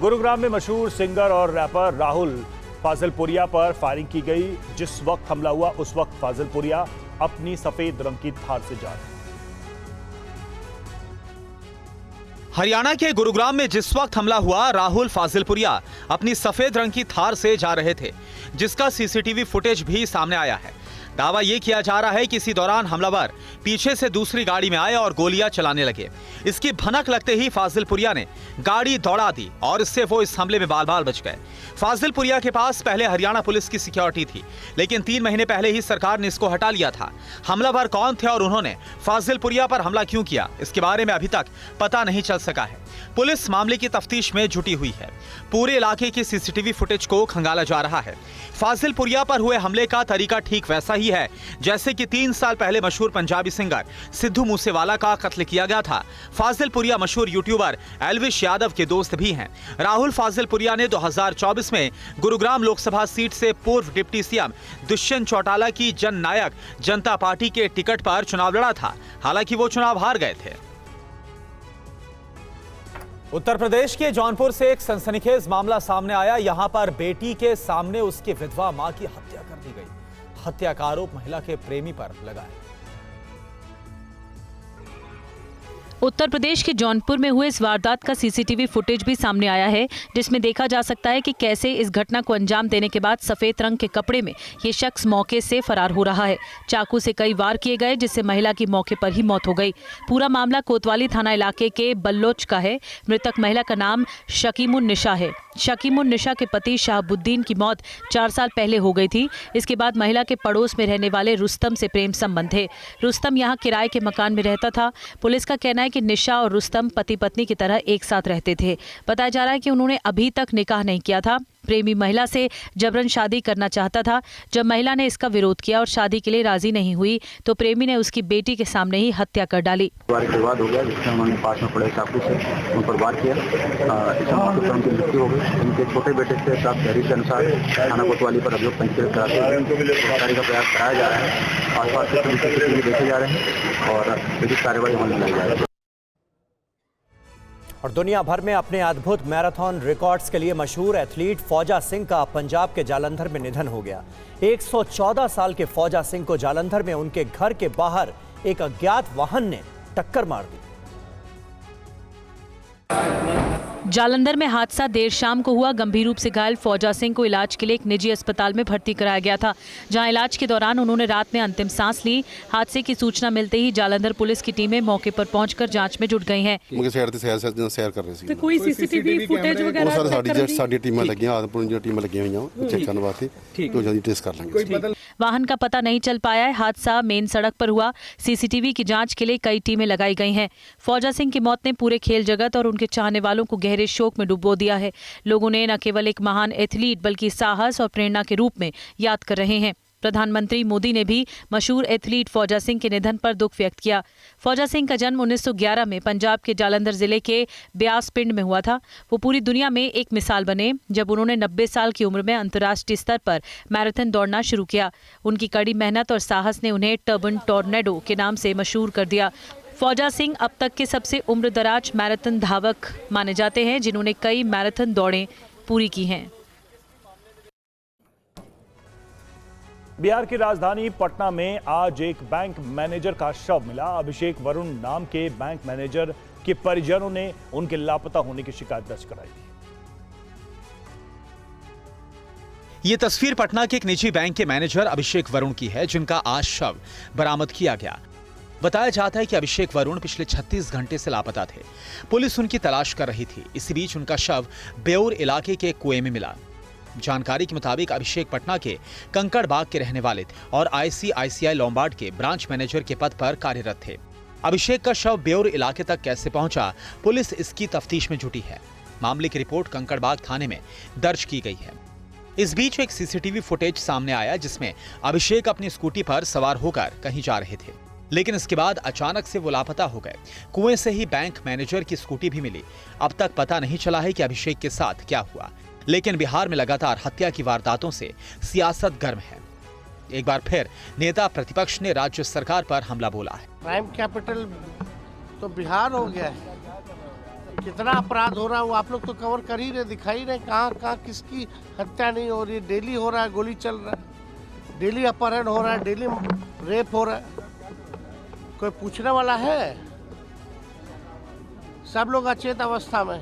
गुरुग्राम में मशहूर सिंगर और रैपर राहुल फाजिलपुरिया पर फायरिंग की गई। जिस वक्त हमला हुआ उस वक्त फाजिलपुरिया अपनी सफेद रंग की थार से जा रहे। हरियाणा के गुरुग्राम में जिस वक्त हमला हुआ, राहुल फाजिलपुरिया अपनी सफेद रंग की थार से जा रहे थे, जिसका सीसीटीवी फुटेज भी सामने आया है। दावा यह किया जा रहा है कि इसी दौरान हमलावर पीछे से दूसरी गाड़ी में आए और गोलियां चलाने लगे। इसकी भनक लगते ही फाजिलपुरिया ने गाड़ी दौड़ा दी और इससे वो इस हमले में बाल बाल बच गए। फाजिलपुरिया के पास पहले हरियाणा पुलिस की सिक्योरिटी थी, लेकिन 3 महीने पहले ही सरकार ने इसको हटा लिया था। हमलावर कौन थे और उन्होंने फाजिलपुरिया पर हमला क्यों किया, इसके बारे में अभी तक पता नहीं चल सका है। पुलिस मामले की तफ्तीश में जुटी हुई है। पूरे इलाके की सीसीटीवी फुटेज को खंगाला जा रहा है। फाजिलपुरिया पर हुए हमले का तरीका ठीक वैसा ही है जैसे कि 3 साल पहले मशहूर पंजाबी सिंगर सिद्धू मूसेवाला का कत्ल किया गया था। फाजिलपुरिया मशहूर यूट्यूबर एल्विश यादव के दोस्त भी हैं। राहुल फाजिलपुरिया ने 2024 में गुरुग्राम लोकसभा सीट से पूर्व डिप्टी सीएम दुष्यंत चौटाला की जन नायक जनता पार्टी के टिकट पर चुनाव लड़ा था। हालांकि वो चुनाव हार गए थे। उत्तर प्रदेश के जौनपुर से एक सनसनीखेज मामला सामने आया। यहां पर बेटी के सामने उसकी विधवा मां की हत्या कर दी गई। हत्या का आरोप महिला के प्रेमी पर लगा है। उत्तर प्रदेश के जौनपुर में हुए इस वारदात का सीसीटीवी फुटेज भी सामने आया है, जिसमें देखा जा सकता है कि कैसे इस घटना को अंजाम देने के बाद सफेद रंग के कपड़े में ये शख्स मौके से फरार हो रहा है। चाकू से कई वार किए गए, जिससे महिला की मौके पर ही मौत हो गई। पूरा मामला कोतवाली थाना इलाके के बल्लोच का है। मृतक महिला का नाम शकीमुन निशा है। शकीमुन निशा के पति शहाबुद्दीन की मौत 4 साल पहले हो गई थी। इसके बाद महिला के पड़ोस में रहने वाले रुस्तम से प्रेम संबंध थे। रुस्तम यहाँ किराए के मकान में रहता था। पुलिस का कहना है कि निशा और रुस्तम पति पत्नी की तरह एक साथ रहते थे। बताया जा रहा है कि उन्होंने अभी तक निकाह नहीं किया था। प्रेमी महिला से जबरन शादी करना चाहता था। जब महिला ने इसका विरोध किया और शादी के लिए राजी नहीं हुई तो प्रेमी ने उसकी बेटी के सामने ही हत्या कर डाली। विवाद हो गया, जिसमें उन्होंने पास में पड़े चाकू से उन पर वार किया। उनकी मृत्यु हो गई। उनके छोटे बेटे से प्राप्त तहरीर के अनुसार थाना कोतवाली पर अभियोग पंजीकृत कराकर गिरफ्तारी का प्रयास कराया जा रहा है। आसपास के पुलिस देखे जा रहे हैं और विधिक कार्रवाई होने लगी जा रही है। और दुनिया भर में अपने अद्भुत मैराथन रिकॉर्ड्स के लिए मशहूर एथलीट फौजा सिंह का पंजाब के जालंधर में निधन हो गया। 114 साल के फौजा सिंह को जालंधर में उनके घर के बाहर एक अज्ञात वाहन ने टक्कर मार दी। जालंधर में हादसा देर शाम को हुआ। गंभीर रूप से घायल फौजा सिंह को इलाज के लिए एक निजी अस्पताल में भर्ती कराया गया था, जहां इलाज के दौरान उन्होंने रात में अंतिम सांस ली। हादसे की सूचना मिलते ही जालंधर पुलिस की टीमें मौके पर पहुंचकर जांच में जुट गई हैं। सैर कर रहे थे। कोई सीसीटीवी फुटेज वगैरह साडी टीमां लगियां, आदमपुर दी टीमां लगियां हुईयां चेक करने वास्ते, तो जल्दी ट्रेस कर लेंगे। वाहन का पता नहीं चल पाया है। हादसा मेन सड़क पर हुआ। सीसीटीवी की जांच के लिए कई टीमें लगाई गई हैं। फौजा सिंह की मौत ने पूरे खेल जगत और उनके चाहने वालों को गहरे शोक में डुबो दिया है। लोगों ने न केवल एक महान एथलीट बल्कि साहस और प्रेरणा के रूप में याद कर रहे हैं। प्रधानमंत्री मोदी ने भी मशहूर एथलीट फौजा सिंह के निधन पर दुख व्यक्त किया। फौजा सिंह का जन्म 1911 में पंजाब के जालंधर जिले के ब्यास पिंड में हुआ था। वो पूरी दुनिया में एक मिसाल बने जब उन्होंने 90 साल की उम्र में अंतर्राष्ट्रीय स्तर पर मैराथन दौड़ना शुरू किया। उनकी कड़ी मेहनत और साहस ने उन्हें टर्बन टॉर्नेडो के नाम से मशहूर कर दिया। फौजा सिंह अब तक के सबसे उम्रदराज मैराथन धावक माने जाते हैं, जिन्होंने कई मैराथन दौड़ें पूरी की हैं। बिहार की राजधानी पटना में आज एक बैंक मैनेजर का शव मिला। अभिषेक वरुण नाम के बैंक मैनेजर के परिजनों ने उनके लापता होने की शिकायत दर्ज कराई थी। ये तस्वीर पटना के एक निजी बैंक के मैनेजर अभिषेक वरुण की है, जिनका आज शव बरामद किया गया। बताया जाता है कि अभिषेक वरुण पिछले 36 घंटे से लापता थे। पुलिस उनकी तलाश कर रही थी। इसी बीच उनका शव बेउर इलाके के कुएं में मिला। जानकारी के मुताबिक अभिषेक पटना के कंकड़ बाग के रहने वाले थे और ICICI लोम्बार्ड के ब्रांच मैनेजर के पद पर कार्यरत थे। अभिषेक का शव बेउर इलाके तक कैसे पहुंचा, पुलिस इसकी तफ्तीश में जुटी है। मामले की रिपोर्ट कंकड़बाग थाने में दर्ज की गई है। इस बीच एक सीसीटीवी फुटेज सामने आया, जिसमें अभिषेक अपनी स्कूटी पर सवार होकर कहीं जा रहे थे, लेकिन इसके बाद अचानक से वो लापता हो गए। कुएं से ही बैंक मैनेजर की स्कूटी भी मिली। अब तक पता नहीं चला है कि अभिषेक के साथ क्या हुआ, लेकिन बिहार में लगातार हत्या की वारदातों से सियासत गर्म है। एक बार फिर नेता प्रतिपक्ष ने राज्य सरकार पर हमला बोला है। क्राइम कैपिटल तो बिहार हो गया है, कितना अपराध हो रहा है वो आप लोग तो कवर कर ही रहे, दिखाई रहे कहाँ कहाँ किसकी हत्या नहीं हो रही। डेली हो रहा है, गोली चल रहा है, डेली अपहरण हो रहा है, डेली रेप हो रहा है। कोई पूछने वाला है? सब लोग अचेत अवस्था में।